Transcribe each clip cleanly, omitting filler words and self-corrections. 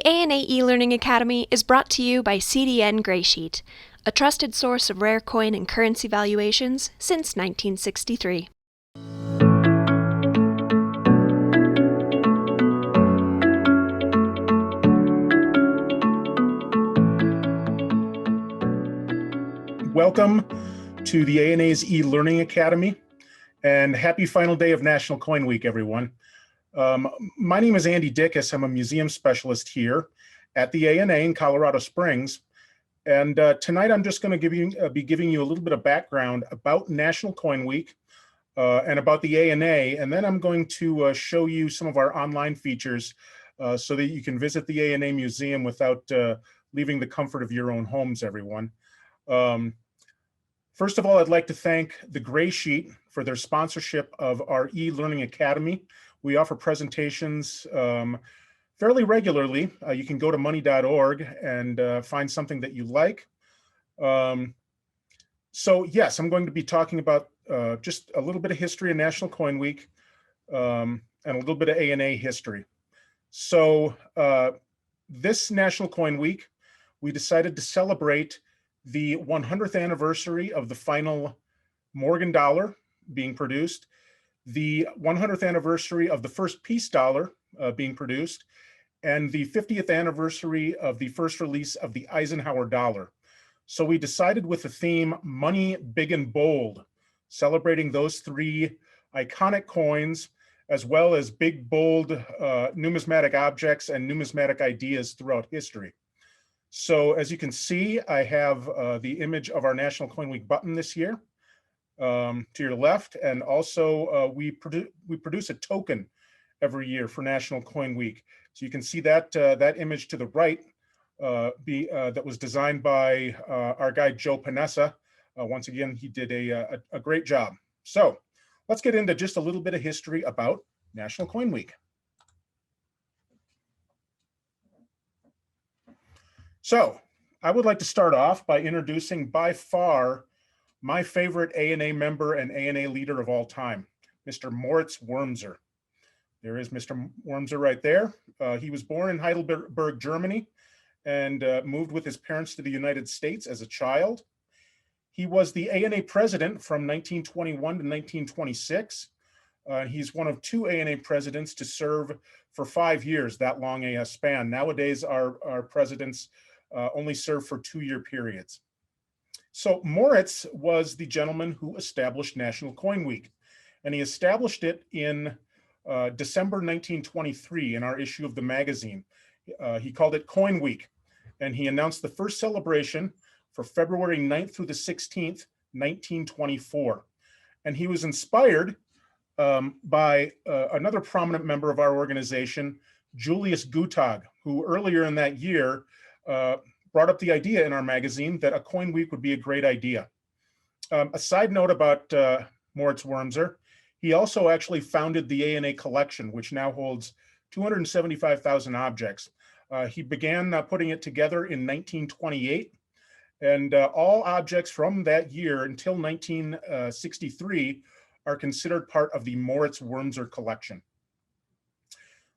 ANA eLearning Academy is brought to you by CDN Graysheet, a trusted source of rare coin and currency valuations since 1963. Welcome to the ANA's eLearning Academy, and happy final day of National Coin Week, everyone. My name is Andy Dickus. I'm a museum specialist here at the ANA in Colorado Springs. And tonight I'm just going to be giving you a little bit of background about National Coin Week and about the ANA. And then I'm going to show you some of our online features so that you can visit the ANA Museum without leaving the comfort of your own homes, everyone. First of all, I'd like to thank the Graysheet for their sponsorship of our eLearning Academy. We offer presentations fairly regularly. You can go to money.org and find something that you like. So yes, I'm going to be talking about just a little bit of history of National Coin Week and a little bit of ANA history. So this National Coin Week, we decided to celebrate the 100th anniversary of the final Morgan dollar being produced, the 100th anniversary of the first peace dollar being produced, and the 50th anniversary of the first release of the Eisenhower dollar. So we decided with the theme Money Big and Bold, celebrating those three iconic coins, as well as big, bold numismatic objects and numismatic ideas throughout history. So as you can see, I have the image of our National Coin Week button this year to your left, and also we produce a token every year for National Coin Week. So you can see that that image to the right that was designed by our guy Joe Panessa. Once again, he did a great job. So let's get into just a little bit of history about National Coin Week. So I would like to start off by introducing by far my favorite ANA member and ANA leader of all time, Mr. Moritz Wurmser. There is Mr. Wurmser right there. He was born in Heidelberg, Germany, and moved with his parents to the United States as a child. He was the ANA president from 1921 to 1926. He's one of two ANA presidents to serve for 5 years, that long a span. Nowadays, our presidents only serve for 2-year periods. So Moritz was the gentleman who established National Coin Week, and he established it in December 1923 in our issue of the magazine. He called it Coin Week, and he announced the first celebration for February 9th through the 16th, 1924. And he was inspired by another prominent member of our organization, Julius Guttag, who earlier in that year brought up the idea in our magazine that a coin week would be a great idea. A side note about Moritz Wurmser, he also actually founded the ANA collection, which now holds 275,000 objects. He began putting it together in 1928, and all objects from that year until 1963 are considered part of the Moritz Wurmser collection.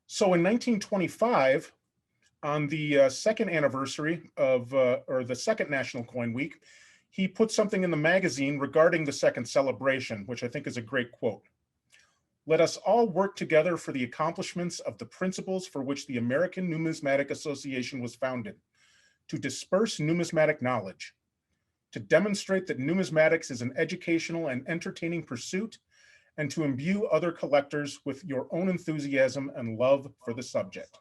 So in 1925, on the second anniversary of, or the second National Coin Week, he put something in the magazine regarding the second celebration, which I think is a great quote. "Let us all work together for the accomplishments of the principles for which the American Numismatic Association was founded, to disperse numismatic knowledge, to demonstrate that numismatics is an educational and entertaining pursuit, and to imbue other collectors with your own enthusiasm and love for the subject."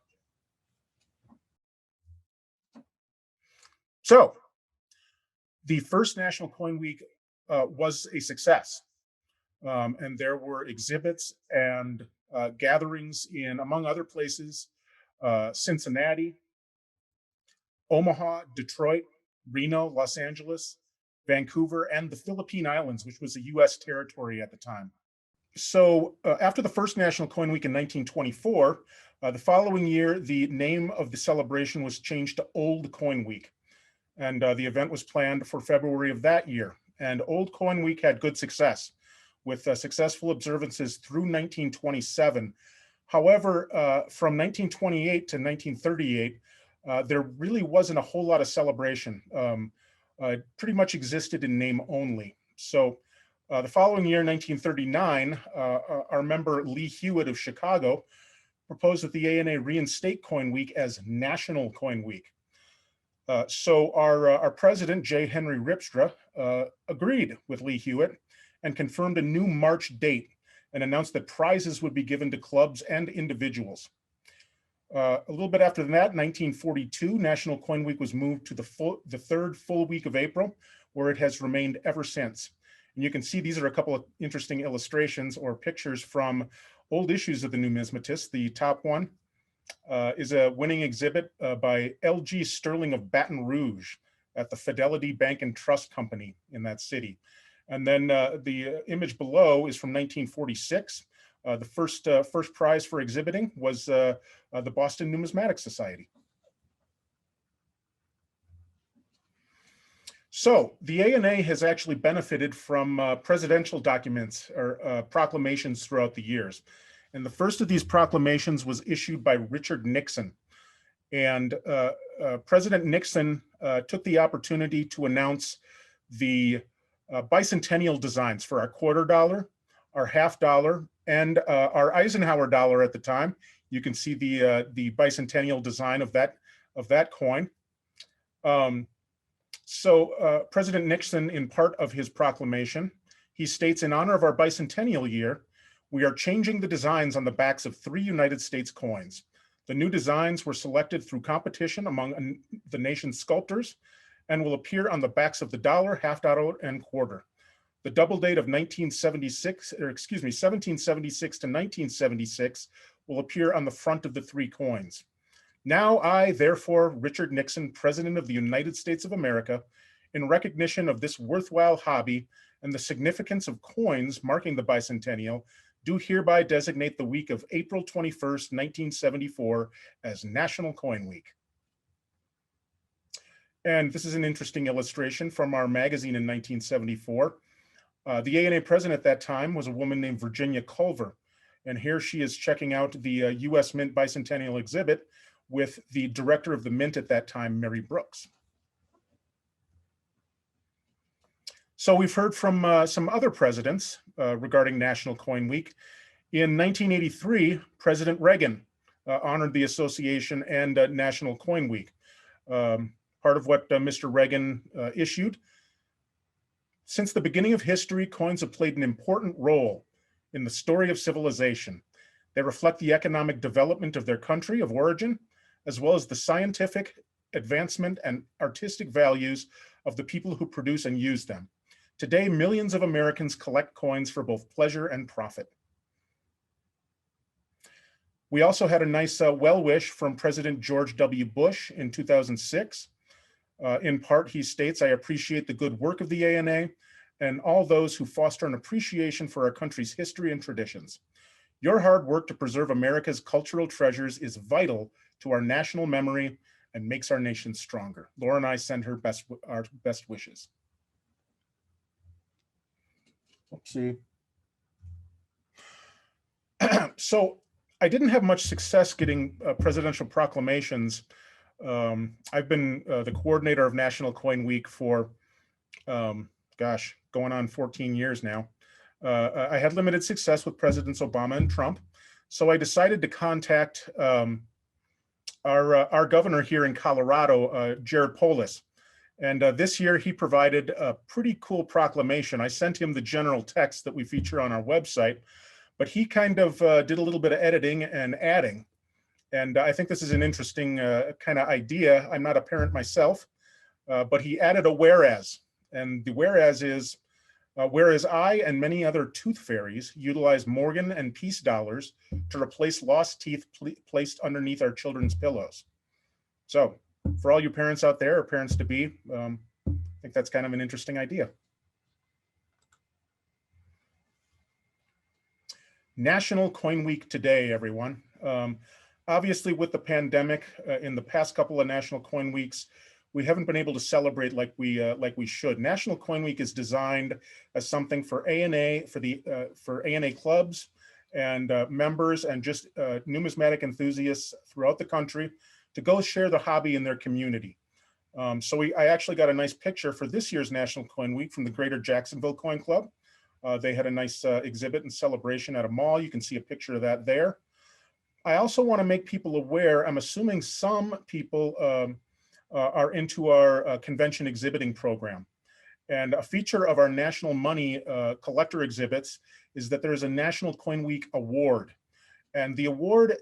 So the first National Coin Week was a success. And there were exhibits and gatherings in, among other places, Cincinnati, Omaha, Detroit, Reno, Los Angeles, Vancouver, and the Philippine Islands, which was a US territory at the time. So after the first National Coin Week in 1924, the following year, the name of the celebration was changed to Old Coin Week. And the event was planned for February of that year. And Old Coin Week had good success, with successful observances through 1927. However, from 1928 to 1938, there really wasn't a whole lot of celebration. It pretty much existed in name only. So the following year, 1939, our member Lee Hewitt of Chicago proposed that the ANA reinstate Coin Week as National Coin Week. So our president, J. Henry Ripstra, agreed with Lee Hewitt and confirmed a new March date and announced that prizes would be given to clubs and individuals. A little bit after that, 1942, National Coin Week was moved to the third full week of April, where it has remained ever since. And you can see these are a couple of interesting illustrations or pictures from old issues of the Numismatist. The top one is a winning exhibit by L.G. Sterling of Baton Rouge at the Fidelity Bank and Trust Company in that city. And then the image below is from 1946. The first prize for exhibiting was the Boston Numismatic Society. So the ANA has actually benefited from presidential documents or proclamations throughout the years. And the first of these proclamations was issued by Richard Nixon. And President Nixon took the opportunity to announce the bicentennial designs for our $quarter, our $half, and our Eisenhower dollar at the time. You can see the bicentennial design of that coin. So President Nixon, in part of his proclamation, he states, in honor of our bicentennial year, we are changing the designs on the backs of 3 United States coins. The new designs were selected through competition among the nation's sculptors and will appear on the backs of the dollar, $half, and quarter. The double date of 1776 to 1976 will appear on the front of the 3 coins. Now I, therefore, Richard Nixon, President of the United States of America, in recognition of this worthwhile hobby and the significance of coins marking the bicentennial, do hereby designate the week of April 21st, 1974 as National Coin Week. And this is an interesting illustration from our magazine in 1974. The ANA president at that time was a woman named Virginia Culver. And here she is checking out the US Mint Bicentennial exhibit with the director of the Mint at that time, Mary Brooks. So we've heard from some other presidents regarding National Coin Week. In 1983, President Reagan honored the association and National Coin Week. Part of what Mr. Reagan issued. Since the beginning of history, coins have played an important role in the story of civilization. They reflect the economic development of their country of origin, as well as the scientific advancement and artistic values of the people who produce and use them. Today, millions of Americans collect coins for both pleasure and profit. We also had a nice well wish from President George W. Bush in 2006. In part, he states, I appreciate the good work of the ANA and all those who foster an appreciation for our country's history and traditions. Your hard work to preserve America's cultural treasures is vital to our national memory and makes our nation stronger. Laura and I send her our best wishes. Oopsie. So I didn't have much success getting presidential proclamations. I've been the coordinator of National Coin Week for, going on 14 years now. I had limited success with Presidents Obama and Trump, so I decided to contact our governor here in Colorado, Jared Polis. And this year he provided a pretty cool proclamation. I sent him the general text that we feature on our website, but he kind of did a little bit of editing and adding. And I think this is an interesting kind of idea. I'm not a parent myself, but he added a whereas. And the whereas is, whereas I and many other tooth fairies utilize Morgan and Peace dollars to replace lost teeth placed underneath our children's pillows. So for all you parents out there or parents to be, I think that's kind of an interesting idea. National Coin Week today, everyone. Obviously, with the pandemic, in the past couple of National Coin Weeks, we haven't been able to celebrate like we should. National Coin Week is designed as something for ANA, for ANA clubs and members and just numismatic enthusiasts throughout the country to go share the hobby in their community. I actually got a nice picture for this year's National Coin Week from the Greater Jacksonville Coin Club. They had a nice exhibit and celebration at a mall. You can see a picture of that there. I also want to make people aware, I'm assuming some people are into our convention exhibiting program. And a feature of our National Money collector exhibits is that there's a National Coin Week award. And the award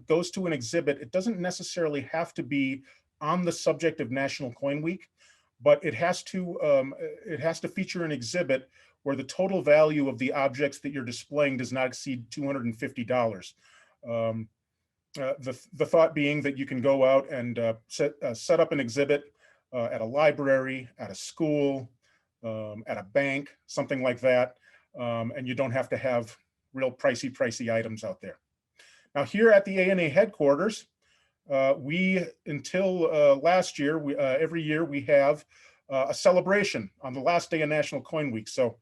goes to an exhibit. It doesn't necessarily have to be on the subject of National Coin Week, but it has to feature an exhibit where the total value of the objects that you're displaying does not exceed $250. The thought being that you can go out and set up an exhibit at a library, at a school, at a bank, something like that, and you don't have to have real pricey items out there. Now here at the ANA headquarters, until last year, every year we have a celebration on the last day of National Coin Week. So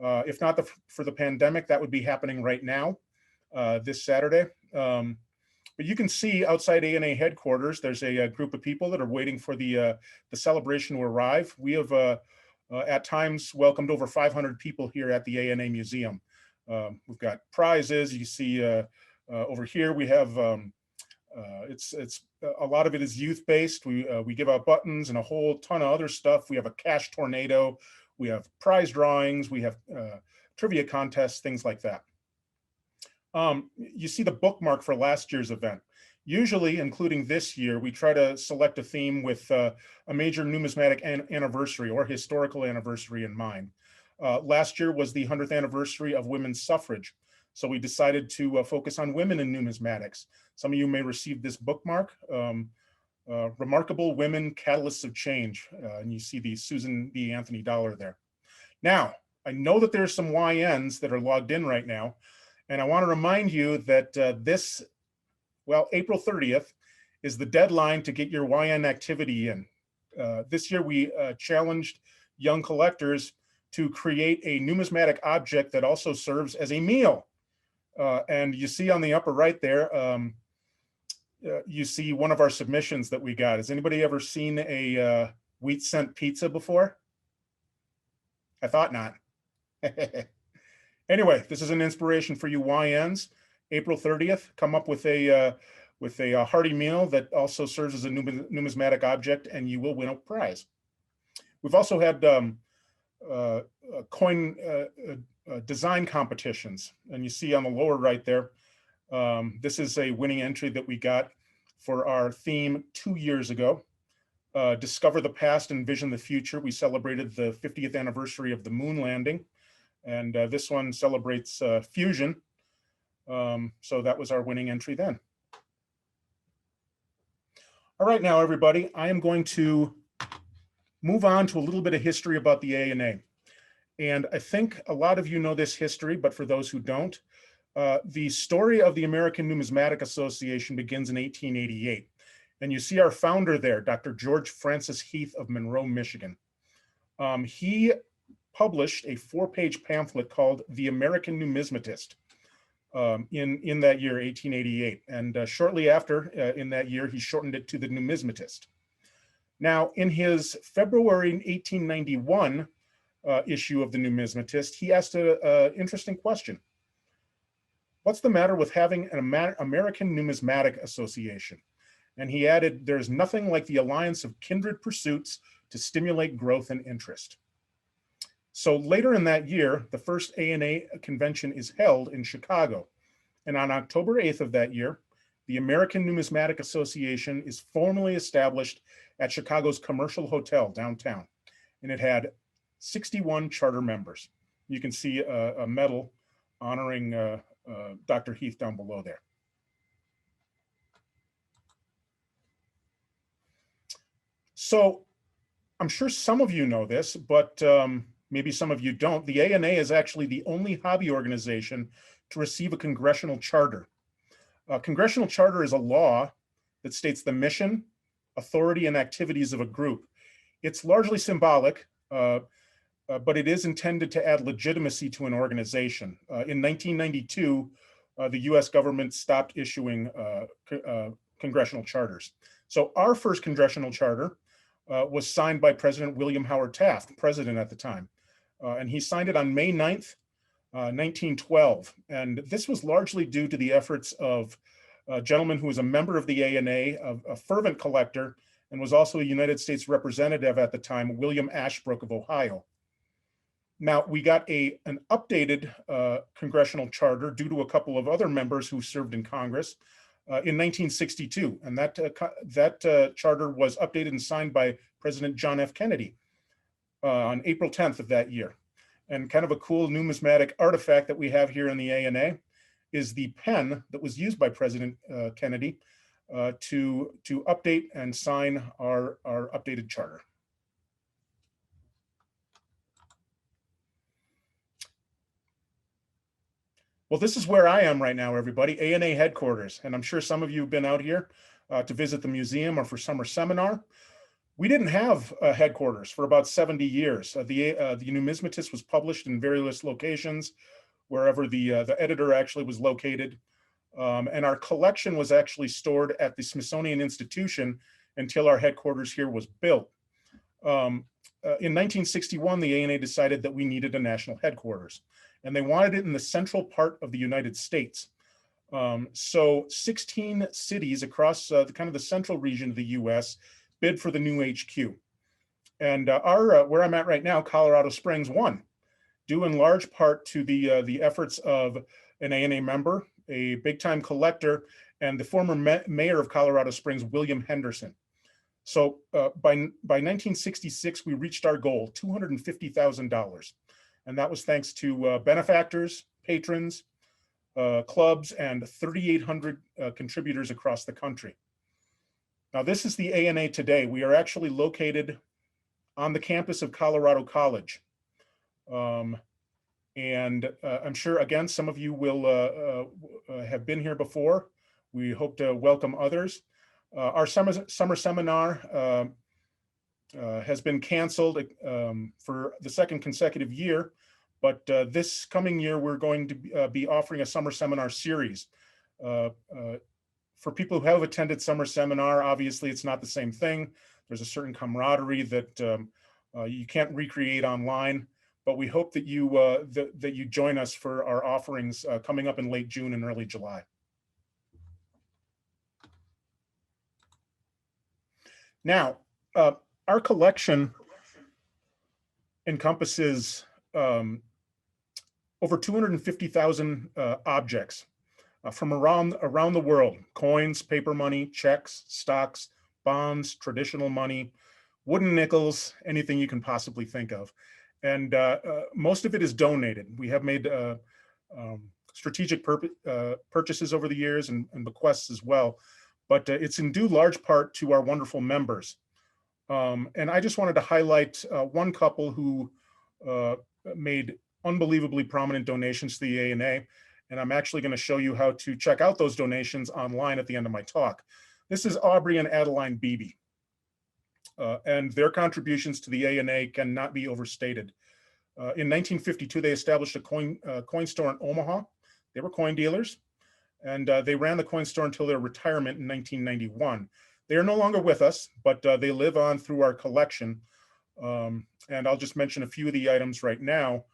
if not for the pandemic, that would be happening right now, this Saturday. But you can see outside ANA headquarters, there's a group of people that are waiting for the celebration to arrive. We have at times welcomed over 500 people here at the ANA Museum. We've got prizes. You see over here we have it's a lot of it is youth-based. We give out buttons and a whole ton of other stuff. We have a cash tornado. We have prize drawings. We have trivia contests, things like that. You see the bookmark for last year's event. Usually, including this year, we try to select a theme with a major numismatic anniversary or historical anniversary in mind. Last year was the 100th anniversary of women's suffrage. So we decided to focus on women in numismatics. Some of you may receive this bookmark, Remarkable Women Catalysts of Change. And you see the Susan B. Anthony dollar there. Now, I know that there's some YNs that are logged in right now. And I want to remind you that April 30th is the deadline to get your YN activity in. This year we challenged young collectors to create a numismatic object that also serves as a meal. And you see on the upper right there, you see one of our submissions that we got. Has anybody ever seen a wheat cent pizza before? I thought not. Anyway, this is an inspiration for you YNs. April 30th, come up with a hearty meal that also serves as a numismatic object, and you will win a prize. We've also had coin design competitions, and you see on the lower right there, this is a winning entry that we got for our theme 2 years ago. Discover the past, envision the future. We celebrated the 50th anniversary of the moon landing. And this one celebrates fusion. So that was our winning entry then. All right, now everybody, I am going to move on to a little bit of history about the ANA. And I think a lot of you know this history, but for those who don't, the story of the American Numismatic Association begins in 1888. And you see our founder there, Dr. George Francis Heath of Monroe, Michigan. He published a 4-page pamphlet called The American Numismatist in that year, 1888. And shortly after, in that year, he shortened it to The Numismatist. Now, in his February 1891 issue of The Numismatist, he asked an interesting question. What's the matter with having an American Numismatic Association? And he added, there's nothing like the alliance of kindred pursuits to stimulate growth and interest. So later in that year, the first ANA convention is held in Chicago. And on October 8th of that year, the American Numismatic Association is formally established at Chicago's Commercial Hotel downtown. And it had 61 charter members. You can see a medal honoring Dr. Heath down below there. So I'm sure some of you know this, but maybe some of you don't. The ANA is actually the only hobby organization to receive a congressional charter. A congressional charter is a law that states the mission, authority, and activities of a group. It's largely symbolic, but it is intended to add legitimacy to an organization. In 1992, the US government stopped issuing congressional charters. So our first congressional charter was signed by President William Howard Taft, president at the time. And he signed it on May 9th, 1912. And this was largely due to the efforts of a gentleman who was a member of the ANA, a fervent collector, and was also a United States representative at the time, William Ashbrook of Ohio. Now, we got an updated congressional charter due to a couple of other members who served in Congress in 1962. And that charter was updated and signed by President John F. Kennedy on April 10th of that year. And kind of a cool numismatic artifact that we have here in the ANA is the pen that was used by President Kennedy to update and sign our updated charter. Well, this is where I am right now, everybody, ANA headquarters. And I'm sure some of you have been out here to visit the museum or for summer seminar. We didn't have a headquarters for about 70 years. The Numismatist was published in various locations, wherever the editor actually was located. And our collection was actually stored at the Smithsonian Institution until our headquarters here was built. In 1961, the ANA decided that we needed a national headquarters, and they wanted it in the central part of the United States. So 16 cities across kind of the central region of the US bid for the new HQ. And where I'm at right now, Colorado Springs won, due in large part to the efforts of an ANA member, a big-time collector, and the former mayor of Colorado Springs, William Henderson. So by 1966, we reached our goal, $250,000. And that was thanks to benefactors, patrons, clubs, and 3,800 contributors across the country. Now, this is the ANA today. We are actually located on the campus of Colorado College. And I'm sure, again, some of you will have been here before. We hope to welcome others. Our summer seminar has been canceled for the second consecutive year, but this coming year, we're going to be offering a summer seminar series. For people who have attended summer seminar, obviously it's not the same thing. There's a certain camaraderie that you can't recreate online, but we hope that you join us for our offerings coming up in late June and early July. Now, our collection encompasses over 250,000 objects from around the world: coins, paper money, checks, stocks, bonds, traditional money, wooden nickels, anything you can possibly think of. And most of it is donated. We have made strategic purchases over the years and bequests as well, but it's in due large part to our wonderful members. And I just wanted to highlight one couple who made unbelievably prominent donations to the ANA. And I'm actually going to show you how to check out those donations online at the end of my talk. This is Aubrey and Adeline Beebe. And their contributions to the ANA cannot be overstated. In 1952, they established a coin store in Omaha. They were coin dealers, and they ran the coin store until their retirement in 1991. They are no longer with us, but they live on through our collection. And I'll just mention a few of the items right now.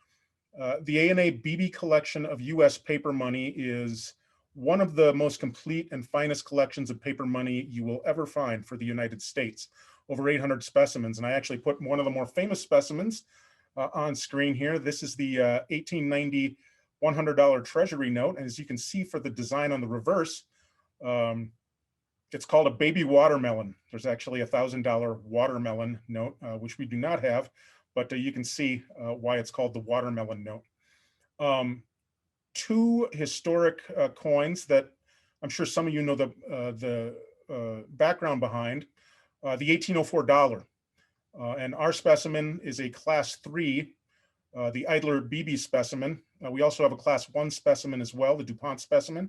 The ANA Beebe collection of US paper money is one of the most complete and finest collections of paper money you will ever find for the United States. Over 800 specimens. And I actually put one of the more famous specimens on screen here. This is the 1890 $100 Treasury note. And as you can see for the design on the reverse, it's called a baby watermelon. There's actually a $1,000 watermelon note, which we do not have, but you can see why it's called the watermelon note. Two historic coins that I'm sure some of you know the background behind. The 1804 dollar, and our specimen is a class 3, the Idler Beebe specimen. We also have a class 1 specimen as well, the DuPont specimen.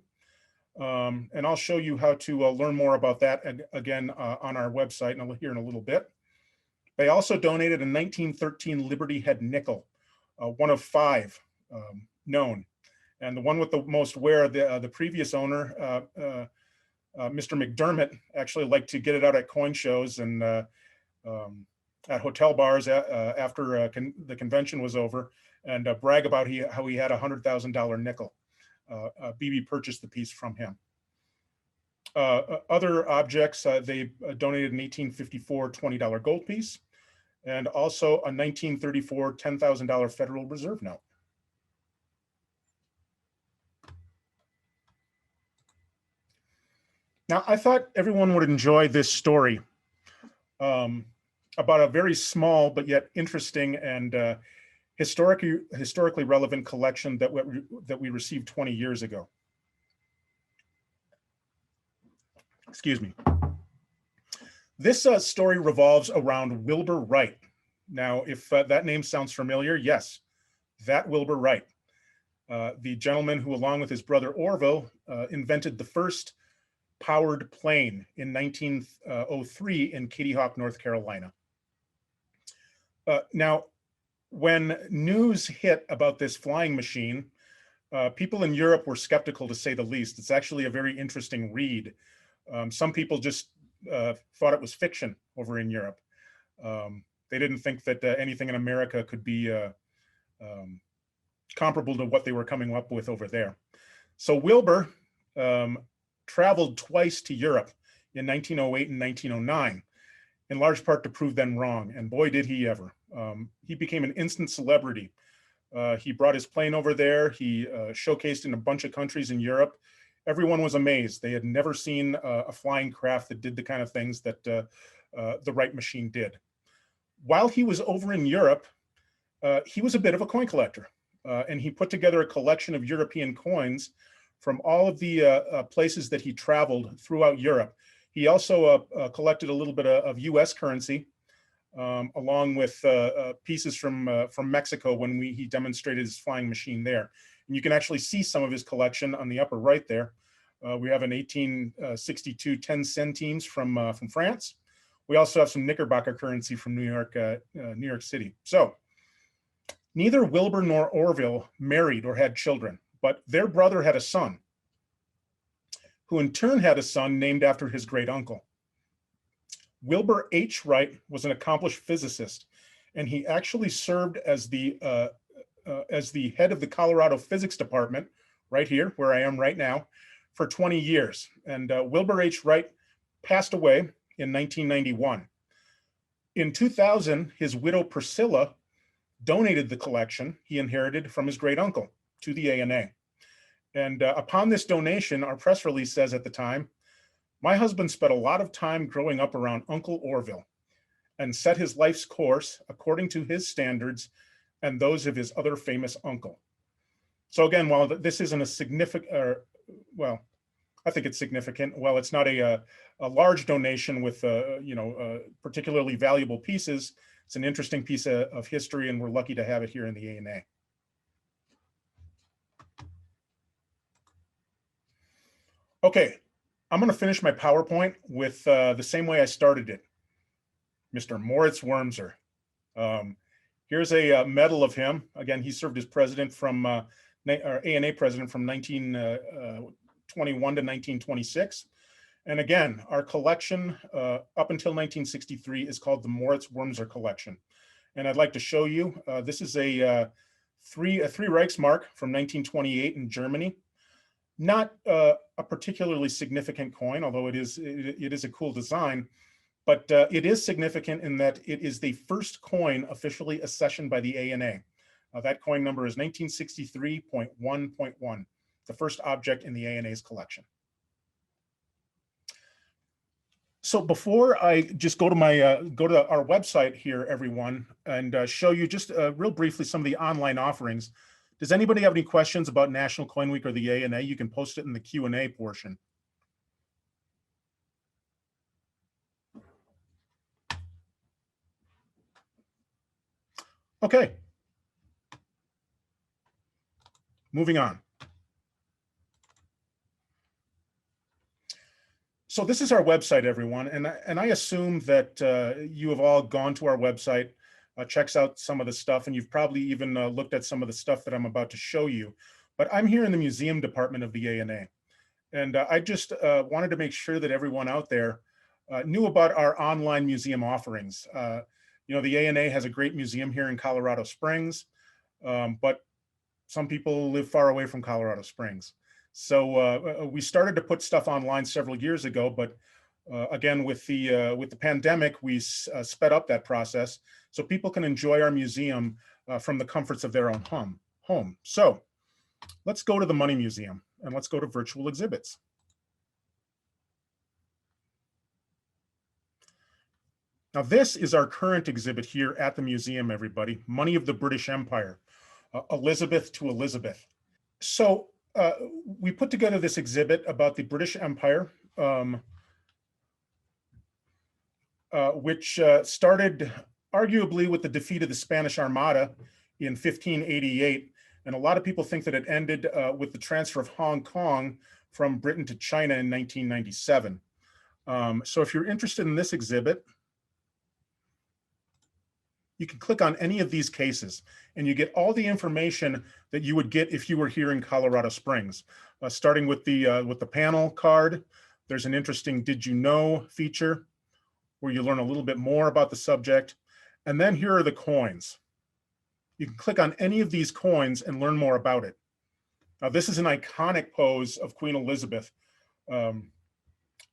And I'll show you how to learn more about that again on our website, and I'll hear in a little bit. They also donated a 1913 Liberty Head nickel, one of 5 known. And the one with the most wear, the previous owner, Mr. McDermott, actually liked to get it out at coin shows and at hotel bars after the convention was over, and brag about how he had a $100,000 nickel. BB purchased the piece from him. Other objects, they donated an 1854 $20 gold piece, and also a 1934 $10,000 Federal Reserve note. Now, I thought everyone would enjoy this story about a very small but yet interesting and historically relevant collection that we received 20 years ago. Excuse me. This story revolves around Wilbur Wright. Now, if that name sounds familiar, yes, that Wilbur Wright, the gentleman who, along with his brother Orville, invented the first powered plane in 1903 in Kitty Hawk, North Carolina. Now, when news hit about this flying machine, people in Europe were skeptical, to say the least. It's actually a very interesting read. Some people just thought it was fiction over in Europe. They didn't think that anything in America could be comparable to what they were coming up with over there. So Wilbur traveled twice to Europe in 1908 and 1909, in large part to prove them wrong. And boy, did he ever. He became an instant celebrity. He brought his plane over there. He showcased in a bunch of countries in Europe. Everyone was amazed. They had never seen a flying craft that did the kind of things that the Wright machine did. While he was over in Europe, he was a bit of a coin collector, and he put together a collection of European coins from all of the places that he traveled throughout Europe. He also collected a little bit of US currency, along with pieces from Mexico when he demonstrated his flying machine there. And you can actually see some of his collection on the upper right there. We have an 1862 10 centimes from France. We also have some Knickerbocker currency from New York City. So neither Wilbur nor Orville married or had children, but their brother had a son, who in turn had a son named after his great uncle. Wilbur H. Wright was an accomplished physicist, and he actually served as the head of the Colorado Physics Department, right here, where I am right now, for 20 years. And Wilbur H. Wright passed away in 1991. In 2000, his widow Priscilla donated the collection he inherited from his great uncle to the ANA. And upon this donation, our press release says at the time, "My husband spent a lot of time growing up around Uncle Orville and set his life's course according to his standards and those of his other famous uncle." So again, while this isn't a significant, well, I think it's significant. Well, it's not a large donation with particularly valuable pieces. It's an interesting piece of history, and we're lucky to have it here in the ANA. Okay, I'm going to finish my PowerPoint with the same way I started it. Mr. Moritz Wurmser. Here's a medal of him. Again, he served as president from ANA president from 1921 to 1926. And again, our collection up until 1963 is called the Moritz Wurmser collection. And I'd like to show you, this is a three Reichsmark from 1928 in Germany. Not a particularly significant coin, although it is a cool design, but it is significant in that it is the first coin officially accessioned by the ANA. That coin number is 1963.1.1, the first object in the ANA's collection. So before I just go to our website here, everyone, and show you just real briefly some of the online offerings. Does anybody have any questions about National Coin Week or the ANA? You can post it in the Q&A portion. Okay. Moving on. So this is our website, everyone, and I assume that you have all gone to our website, checks out some of the stuff, and you've probably even looked at some of the stuff that I'm about to show you. But I'm here in the museum department of the ANA. And I just wanted to make sure that everyone out there knew about our online museum offerings. The ANA has a great museum here in Colorado Springs, but some people live far away from Colorado Springs. So we started to put stuff online several years ago, but again, with the pandemic, we sped up that process so people can enjoy our museum from the comforts of their own home. So let's go to the Money Museum and let's go to virtual exhibits. Now, this is our current exhibit here at the museum, everybody. Money of the British Empire, Elizabeth to Elizabeth. So we put together this exhibit about the British Empire, which started arguably with the defeat of the Spanish Armada in 1588. And a lot of people think that it ended with the transfer of Hong Kong from Britain to China in 1997. So if you're interested in this exhibit, you can click on any of these cases and you get all the information that you would get if you were here in Colorado Springs. Starting with the panel card, there's an interesting Did You Know feature where you learn a little bit more about the subject. And then here are the coins. You can click on any of these coins and learn more about it. Now, this is an iconic pose of Queen Elizabeth. I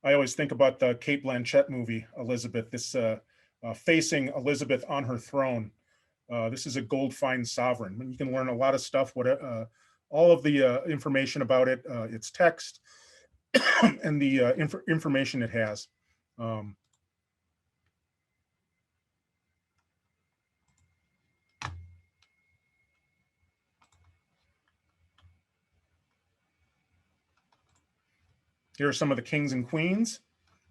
always think about the Cate Blanchett movie, Elizabeth, this facing Elizabeth on her throne. This is a gold fine sovereign. You can learn a lot of stuff, all of the information about it, its text, and the information it has. Here are some of the kings and queens.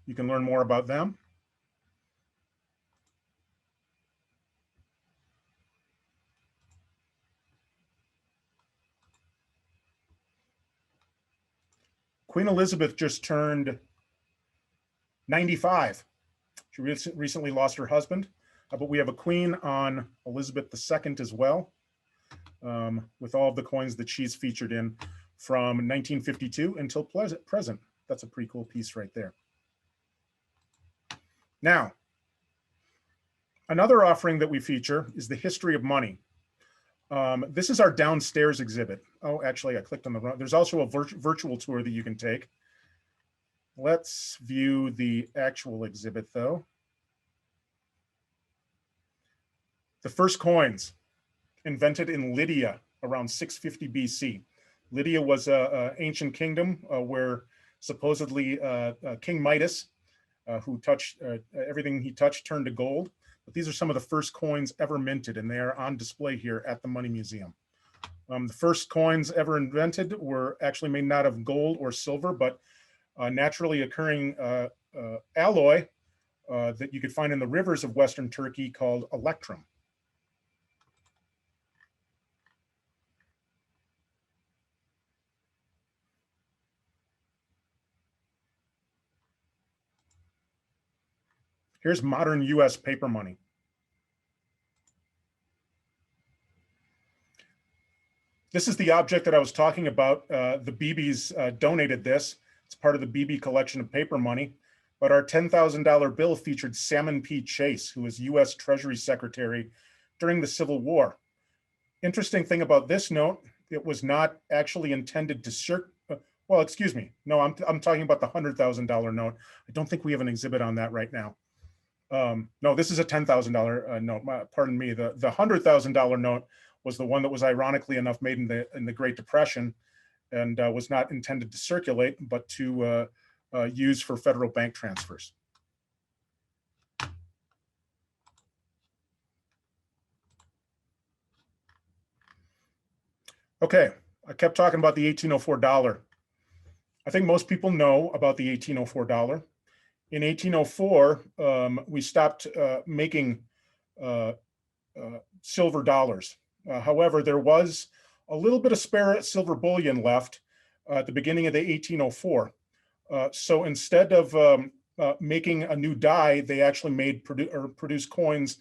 You can learn more about them. Queen Elizabeth just turned 95. She recently lost her husband, but we have a queen on Elizabeth II as well, with all of the coins that she's featured in from 1952 until present. That's a pretty cool piece right there. Now, another offering that we feature is the history of money. This is our downstairs exhibit. Oh, actually, I clicked on the wrong. There's also a virtual tour that you can take. Let's view the actual exhibit, though. The first coins invented in Lydia around 650 BC. Lydia was an ancient kingdom where supposedly King Midas, who touched everything he touched turned to gold. But these are some of the first coins ever minted, and they are on display here at the Money Museum. The first coins ever invented were actually made not of gold or silver, but naturally occurring alloy that you could find in the rivers of Western Turkey called electrum. Here's modern US paper money. This is the object that I was talking about. The Beebes donated this. It's part of the Beebe collection of paper money. But our $10,000 bill featured Salmon P. Chase, who was US Treasury Secretary during the Civil War. Interesting thing about this note, it was not actually intended to well, excuse me. No, I'm talking about the $100,000 note. I don't think we have an exhibit on that right now. No, this is a $10,000 note. Pardon me. The $100,000 note was the one that was ironically enough made in the Great Depression, and was not intended to circulate, but to use for federal bank transfers. Okay, I kept talking about the 1804 dollar. I think most people know about the 1804 dollar. In 1804, we stopped making silver dollars. However, there was a little bit of spare silver bullion left at the beginning of the 1804. So instead of making a new die, they actually produced coins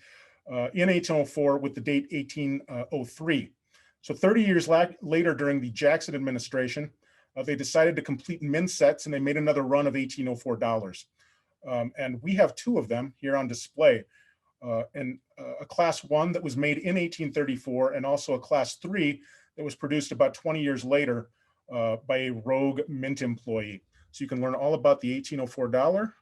in 1804 with the date 1803. So 30 years later, during the Jackson administration, they decided to complete mint sets, and they made another run of $1804. And we have two of them here on display. And a class 1 that was made in 1834, and also a class 3 that was produced about 20 years later by a rogue mint employee. So you can learn all about the $1804.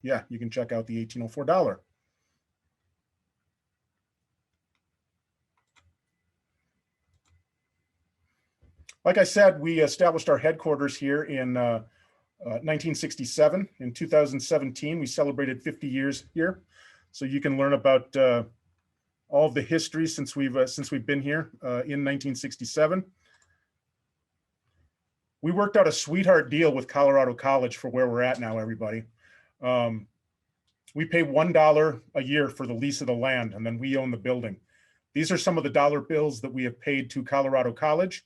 Yeah, you can check out the $1804. Like I said, we established our headquarters here in 1967. In 2017, we celebrated 50 years here. So you can learn about all of the history since we've been here in 1967. We worked out a sweetheart deal with Colorado College for where we're at now, everybody. We pay $1 a year for the lease of the land, and then we own the building. These are some of the dollar bills that we have paid to Colorado College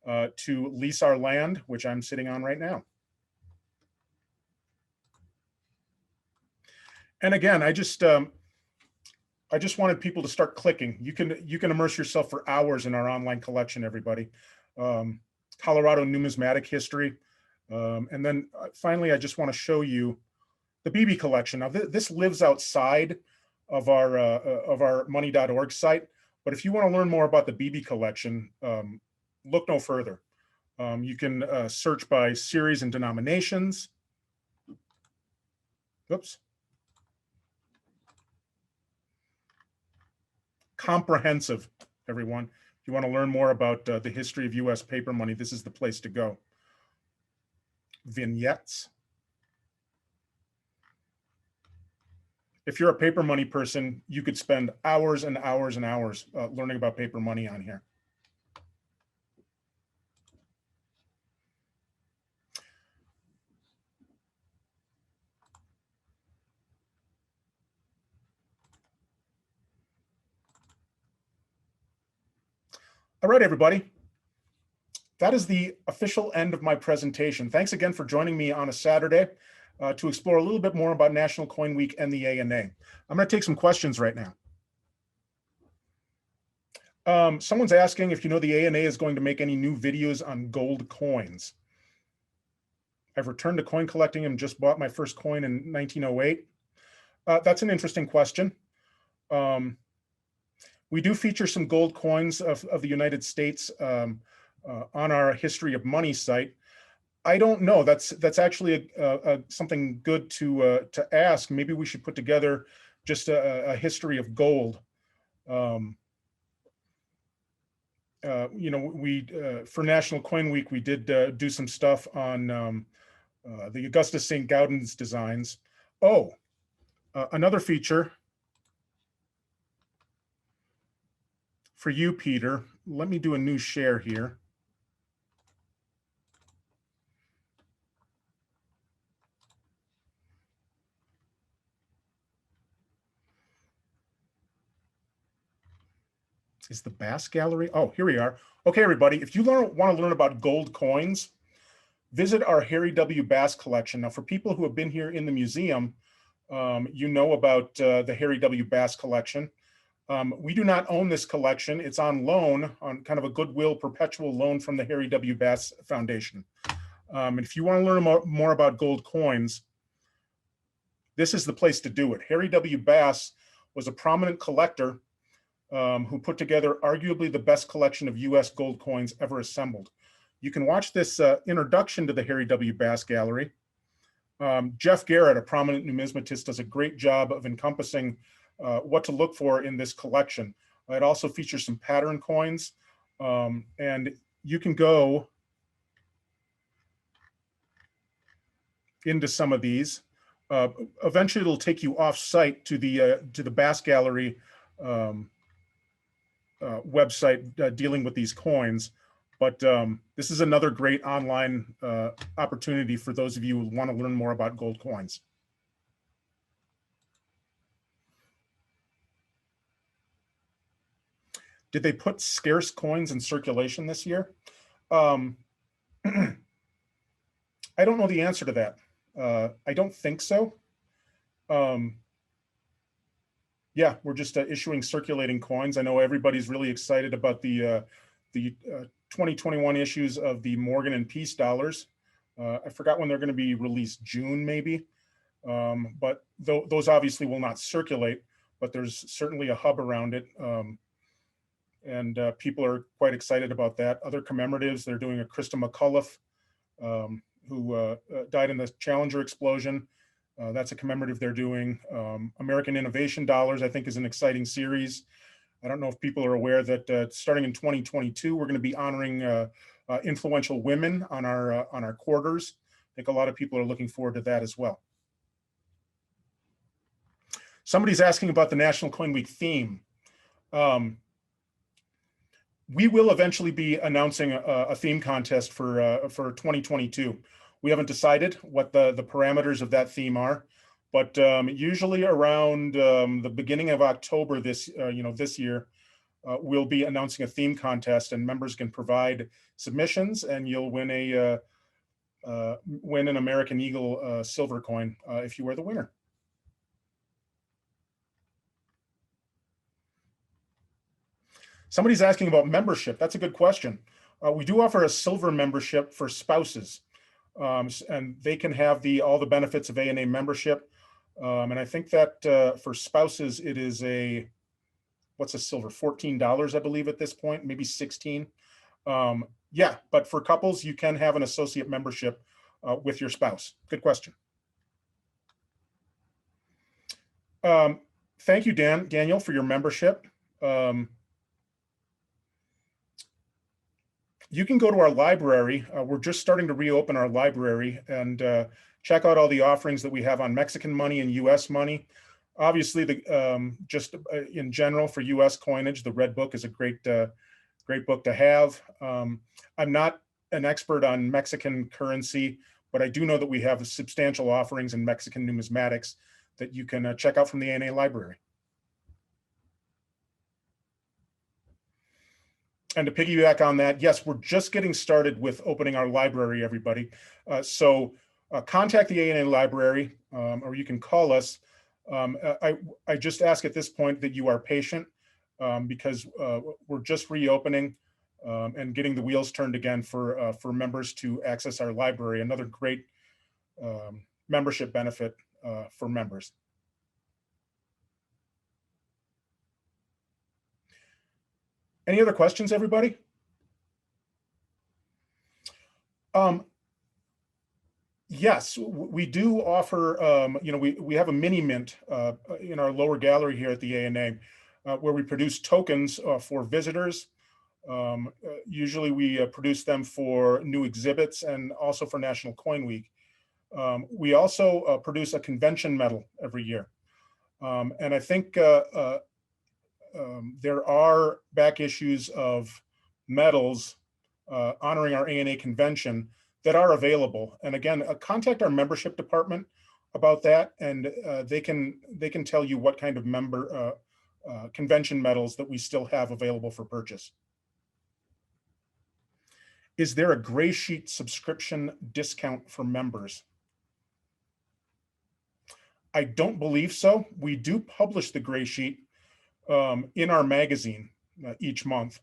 to lease our land, which I'm sitting on right now. And again, I just wanted people to start clicking. You can immerse yourself for hours in our online collection, everybody. Colorado numismatic history. And then finally, I just want to show you the BB collection. Now, this lives outside of our money.org site, but if you want to learn more about the BB collection, look no further. You can search by series and denominations. Oops. Comprehensive, everyone. If you want to learn more about the history of US paper money, this is the place to go. Vignettes. If you're a paper money person, you could spend hours and hours and hours learning about paper money on here. All right, everybody. That is the official end of my presentation. Thanks again for joining me on a Saturday to explore a little bit more about National Coin Week and the ANA. I'm going to take some questions right now. Someone's asking if you know the ANA is going to make any new videos on gold coins. I've returned to coin collecting and just bought my first coin in 1908. That's an interesting question. We do feature some gold coins of the United States on our History of Money site. I don't know. That's actually something good to ask. Maybe we should put together just a history of gold. You know, for National Coin Week, we did do some stuff on the Augustus St. Gaudens designs. Oh, another feature for you, Peter. Let me do a new share here. Is the Bass Gallery? Oh, here we are. Okay, everybody, if you want to learn about gold coins, visit our Harry W. Bass collection. Now, for people who have been here in the museum, you know about the Harry W. Bass collection. We do not own this collection. It's on loan, on kind of a goodwill perpetual loan from the Harry W. Bass Foundation. And if you want to learn more about gold coins, this is the place to do it. Harry W. Bass was a prominent collector who put together arguably the best collection of US gold coins ever assembled. You can watch this introduction to the Harry W. Bass Gallery. Jeff Garrett, a prominent numismatist, does a great job of encompassing what to look for in this collection. It also features some pattern coins, and you can go into some of these. Eventually, it'll take you off-site to the Bass Gallery website dealing with these coins. But this is another great online opportunity for those of you who want to learn more about gold coins. Did they put scarce coins in circulation this year? I don't know the answer to that. I don't think so. Yeah, we're just issuing circulating coins. I know everybody's really excited about the 2021 issues of the Morgan and Peace dollars. I forgot when they're going to be released, June maybe. But those obviously will not circulate, but there's certainly a hub around it. And people are quite excited about that. Other commemoratives, they're doing a Krista McCullough, who died in the Challenger explosion. That's a commemorative they're doing. American Innovation Dollars, I think, is an exciting series. I don't know if people are aware that starting in 2022, we're going to be honoring influential women on our quarters. I think a lot of people are looking forward to that as well. Somebody's asking about the National Coin Week theme. We will eventually be announcing a theme contest for 2022. We haven't decided what the parameters of that theme are, but usually around the beginning of October this year, we'll be announcing a theme contest, and members can provide submissions, and you'll win an American Eagle silver coin if you are the winner. Somebody's asking about membership. That's a good question. We do offer a silver membership for spouses, and they can have all the benefits of ANA membership. And I think that for spouses, it is what's a silver? $14, I believe, at this point, maybe 16. Yeah, but for couples, you can have an associate membership with your spouse. Good question. Thank you, Daniel, for your membership. You can go to our library. We're just starting to reopen our library and check out all the offerings that we have on Mexican money and US money. Obviously, just in general for US coinage, the Red Book is a great book to have. I'm not an expert on Mexican currency, but I do know that we have substantial offerings in Mexican numismatics that you can check out from the ANA library. And to piggyback on that, yes, we're just getting started with opening our library, everybody. So contact the ANA library, or you can call us. I just ask at this point that you are patient because we're just reopening and getting the wheels turned again for members to access our library. Another great membership benefit for members. Any other questions, everybody? Yes, we do offer, we have a mini mint in our lower gallery here at the ANA where we produce tokens for visitors. Usually we produce them for new exhibits and also for National Coin Week. We also produce a convention medal every year. And I think there are back issues of medals honoring our ANA convention that are available. And again, contact our membership department about that, and they can tell you what kind of convention medals that we still have available for purchase. Is there a gray sheet subscription discount for members? I don't believe so. We do publish the gray sheet in our magazine each month.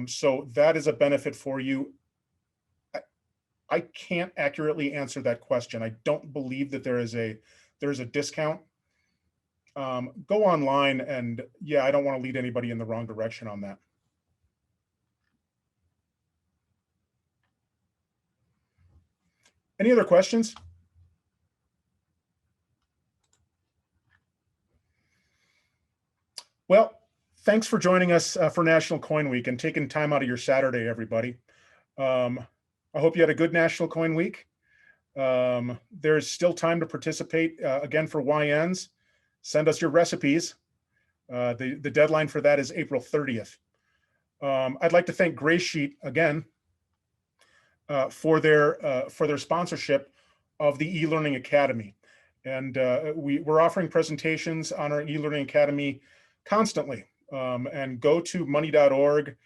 So that is a benefit for you. I can't accurately answer that question. I don't believe that there's a discount. Go online, and yeah, I don't want to lead anybody in the wrong direction on that. Any other questions? Well, thanks for joining us for National Coin Week and taking time out of your Saturday, everybody. I hope you had a good National Coin Week. There's still time to participate. Again, for YNs, send us your recipes. The deadline for that is April 30th. I'd like to thank Gray Sheet again for their sponsorship of the eLearning Academy. And we're offering presentations on our eLearning Academy constantly. and go to money.org.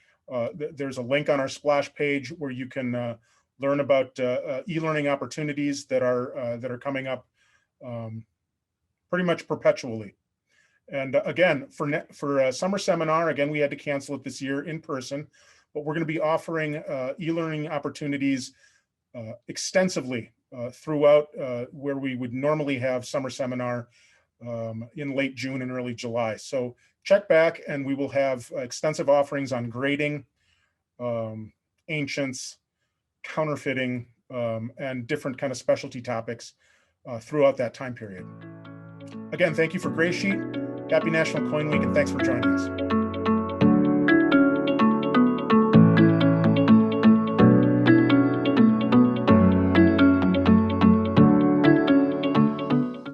There's a link on our splash page where you can learn about e-learning opportunities that are coming up pretty much perpetually. And again, for summer seminar, again, we had to cancel it this year in person, but we're going to be offering e-learning opportunities extensively throughout where we would normally have summer seminar in late June and early July. So check back and we will have extensive offerings on grading, ancients, counterfeiting, and different kind of specialty topics throughout that time period. Again, thank you for Gray Sheet. Happy National Coin Week, and thanks for joining us.